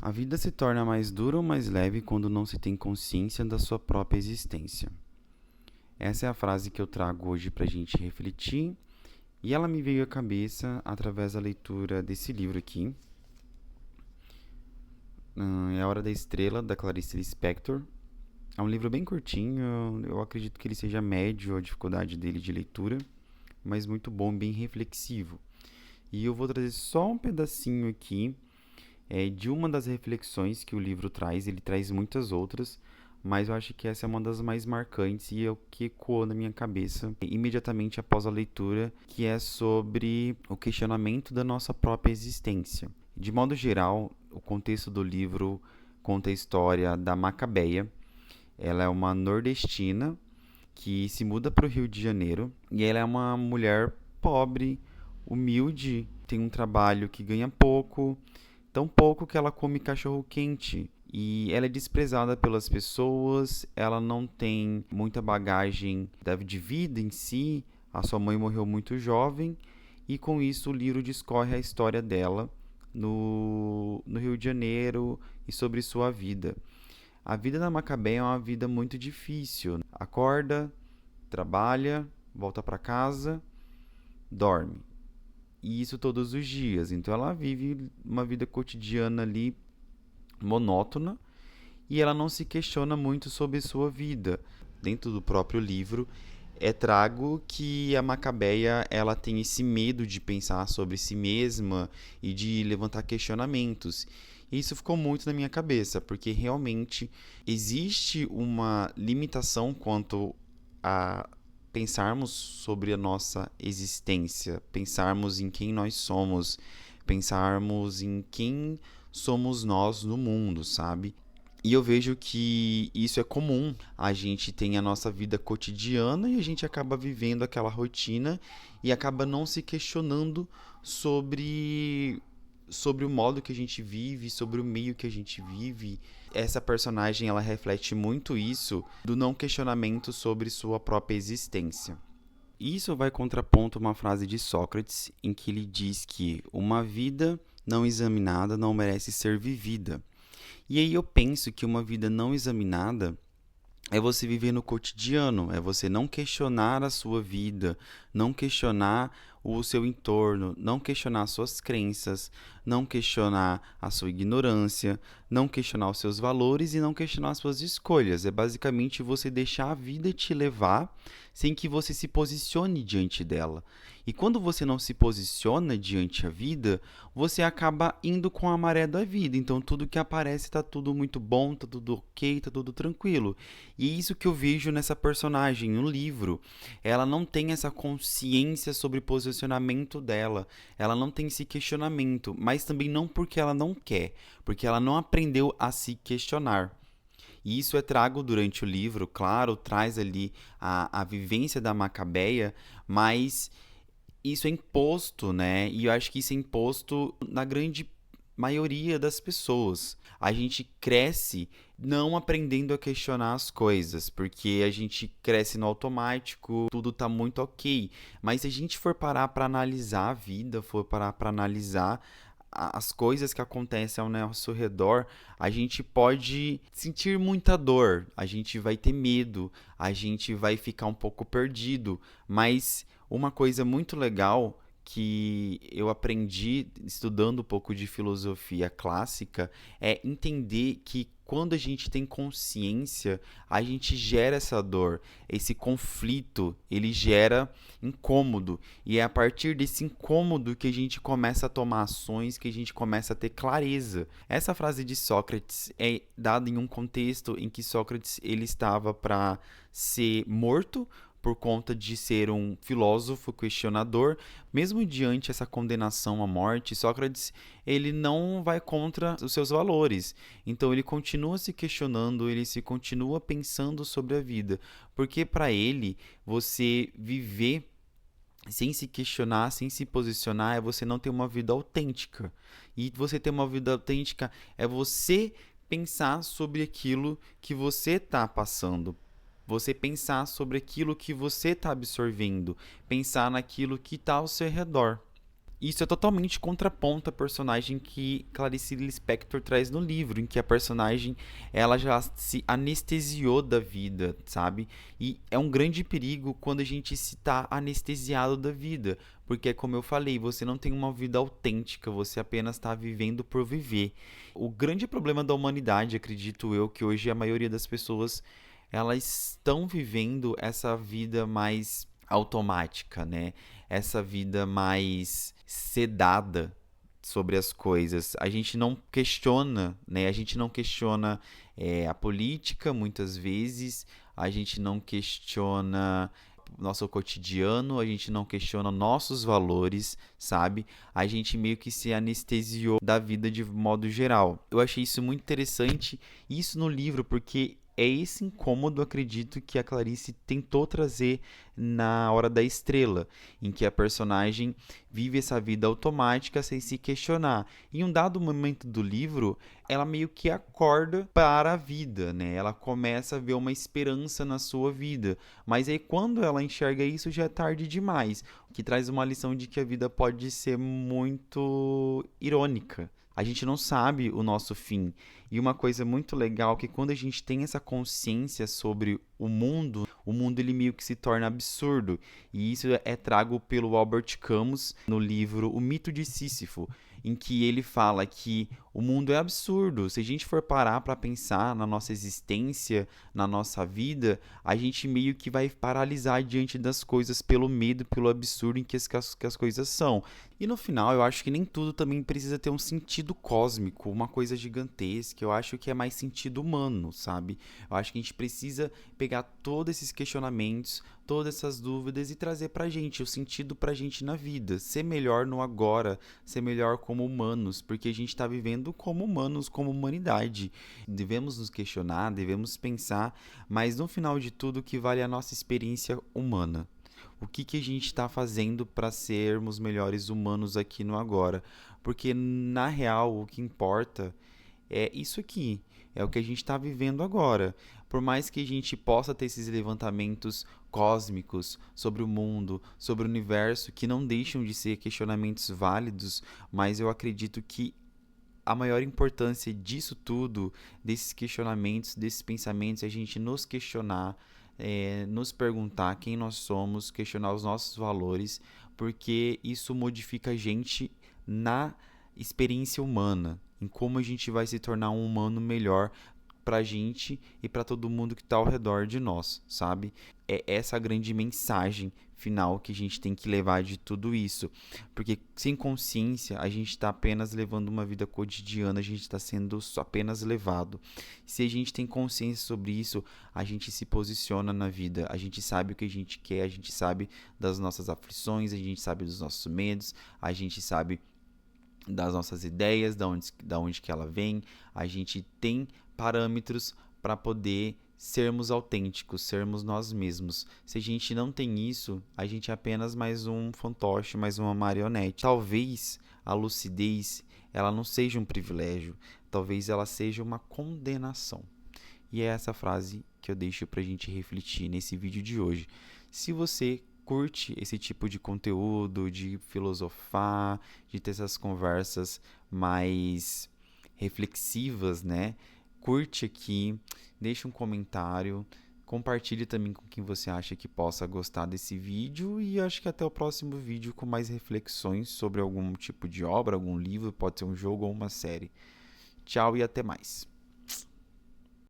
A vida se torna mais dura ou mais leve quando não se tem consciência da sua própria existência. Essa é a frase que eu trago hoje para a gente refletir e ela me veio à cabeça através da leitura desse livro aqui. É A Hora da Estrela, da Clarice Lispector. É um livro bem curtinho, eu acredito que ele seja médio a dificuldade dele de leitura, mas muito bom, bem reflexivo. E eu vou trazer só um pedacinho aqui de uma das reflexões que o livro traz. Ele traz muitas outras, mas eu acho que essa é uma das mais marcantes e é o que ecoou na minha cabeça imediatamente após a leitura, que é sobre o questionamento da nossa própria existência. De modo geral, o contexto do livro conta a história da Macabeia. Ela é uma nordestina que se muda para o Rio de Janeiro e ela é uma mulher pobre, humilde, tem um trabalho que ganha pouco, tão pouco que ela come cachorro quente. E ela é desprezada pelas pessoas, ela não tem muita bagagem de vida em si, a sua mãe morreu muito jovem, e com isso o livro discorre a história dela no Rio de Janeiro e sobre sua vida. A vida da Macabeia é uma vida muito difícil. Acorda, trabalha, volta para casa, dorme. E isso todos os dias. Então ela vive uma vida cotidiana ali monótona e ela não se questiona muito sobre sua vida. Dentro do próprio livro é trago que a Macabeia ela tem esse medo de pensar sobre si mesma e de levantar questionamentos. E isso ficou muito na minha cabeça, porque realmente existe uma limitação quanto a pensarmos sobre a nossa existência, pensarmos em quem nós somos, pensarmos em quem somos nós no mundo, sabe? E eu vejo que isso é comum. A gente tem a nossa vida cotidiana e a gente acaba vivendo aquela rotina e acaba não se questionando sobre o modo que a gente vive, sobre o meio que a gente vive. Essa personagem ela reflete muito isso do não questionamento sobre sua própria existência. Isso vai contraponto uma frase de Sócrates em que ele diz que uma vida não examinada não merece ser vivida. E aí eu penso que uma vida não examinada é você viver no cotidiano, é você não questionar a sua vida, não questionar o seu entorno, não questionar suas crenças, não questionar a sua ignorância, não questionar os seus valores e não questionar as suas escolhas. É basicamente você deixar a vida te levar sem que você se posicione diante dela. E quando você não se posiciona diante da vida, você acaba indo com a maré da vida. Então tudo que aparece tá tudo muito bom, tá tudo ok, tá tudo tranquilo. E é isso que eu vejo nessa personagem no livro. Ela não tem essa consciência sobre o posicionamento dela. Ela não tem esse questionamento, mas também não porque ela não quer, porque ela não aprendeu a se questionar. E isso é trago durante o livro, claro, traz ali a vivência da Macabeia, mas isso é imposto, né? E eu acho que isso é imposto na grande maioria das pessoas. A gente cresce não aprendendo a questionar as coisas, porque a gente cresce no automático, tudo tá muito ok. Mas se a gente for parar para analisar a vida, for parar para analisar as coisas que acontecem ao nosso redor, a gente pode sentir muita dor, a gente vai ter medo, a gente vai ficar um pouco perdido, mas uma coisa muito legal que eu aprendi estudando um pouco de filosofia clássica é entender que quando a gente tem consciência, a gente gera essa dor, esse conflito, ele gera incômodo. E é a partir desse incômodo que a gente começa a tomar ações, que a gente começa a ter clareza. Essa frase de Sócrates é dada em um contexto em que Sócrates ele estava para ser morto por conta de ser um filósofo questionador. Mesmo diante essa condenação à morte, Sócrates ele não vai contra os seus valores. Então ele continua se questionando, ele se continua pensando sobre a vida, porque para ele você viver sem se questionar, sem se posicionar, é você não ter uma vida autêntica. E você ter uma vida autêntica é você pensar sobre aquilo que você está passando. Você pensar sobre aquilo que você está absorvendo, pensar naquilo que está ao seu redor. Isso é totalmente contraponto à personagem que Clarice Lispector traz no livro, em que a personagem ela já se anestesiou da vida, sabe? E é um grande perigo quando a gente se está anestesiado da vida, porque como eu falei, você não tem uma vida autêntica, você apenas está vivendo por viver. O grande problema da humanidade, acredito eu, que hoje a maioria das pessoas elas estão vivendo essa vida mais automática, né? Essa vida mais sedada sobre as coisas. A gente não questiona, né? A gente não questiona a política muitas vezes, a gente não questiona nosso cotidiano, a gente não questiona nossos valores, sabe? A gente meio que se anestesiou da vida de modo geral. Eu achei isso muito interessante, isso no livro, porque é esse incômodo, acredito, que a Clarice tentou trazer na Hora da Estrela, em que a personagem vive essa vida automática sem se questionar. Em um dado momento do livro, ela meio que acorda para a vida, né? Ela começa a ver uma esperança na sua vida. Mas aí quando ela enxerga isso, já é tarde demais, o que traz uma lição de que a vida pode ser muito irônica. A gente não sabe o nosso fim. E uma coisa muito legal é que quando a gente tem essa consciência sobre o mundo ele meio que se torna absurdo. E isso é trago pelo Albert Camus no livro O Mito de Sísifo, em que ele fala que o mundo é absurdo. Se a gente for parar para pensar na nossa existência, na nossa vida, a gente meio que vai paralisar diante das coisas pelo medo, pelo absurdo em que as coisas são. E no final, eu acho que nem tudo também precisa ter um sentido cósmico, uma coisa gigantesca. Eu acho que é mais sentido humano, sabe? Eu acho que a gente precisa pegar todos esses questionamentos, todas essas dúvidas e trazer pra gente o sentido pra gente na vida. Ser melhor no agora, ser melhor como humanos, porque a gente tá vivendo como humanos, como humanidade. Devemos nos questionar, devemos pensar, mas no final de tudo, o que vale é a nossa experiência humana. O que a gente está fazendo para sermos melhores humanos aqui no agora? Porque na real o que importa é isso aqui, é o que a gente está vivendo agora. Por mais que a gente possa ter esses levantamentos cósmicos sobre o mundo, sobre o universo, que não deixam de ser questionamentos válidos, mas eu acredito que a maior importância disso tudo, desses questionamentos, desses pensamentos, é a gente nos questionar, nos perguntar quem nós somos, questionar os nossos valores, porque isso modifica a gente na experiência humana, em como a gente vai se tornar um humano melhor pra gente e pra todo mundo que tá ao redor de nós, sabe? É essa a grande mensagem final que a gente tem que levar de tudo isso. Porque sem consciência, a gente está apenas levando uma vida cotidiana, a gente está sendo apenas levado. Se a gente tem consciência sobre isso, a gente se posiciona na vida, a gente sabe o que a gente quer, a gente sabe das nossas aflições, a gente sabe dos nossos medos, a gente sabe das nossas ideias, da onde que ela vem, a gente tem parâmetros para poder sermos autênticos, sermos nós mesmos. Se a gente não tem isso, a gente é apenas mais um fantoche, mais uma marionete. Talvez a lucidez, ela não seja um privilégio, talvez ela seja uma condenação. E é essa frase que eu deixo pra gente refletir nesse vídeo de hoje. Se você curte esse tipo de conteúdo, de filosofar, de ter essas conversas mais reflexivas, né? Curte aqui, deixa um comentário, compartilhe também com quem você acha que possa gostar desse vídeo e acho que até o próximo vídeo com mais reflexões sobre algum tipo de obra, algum livro, pode ser um jogo ou uma série. Tchau e até mais.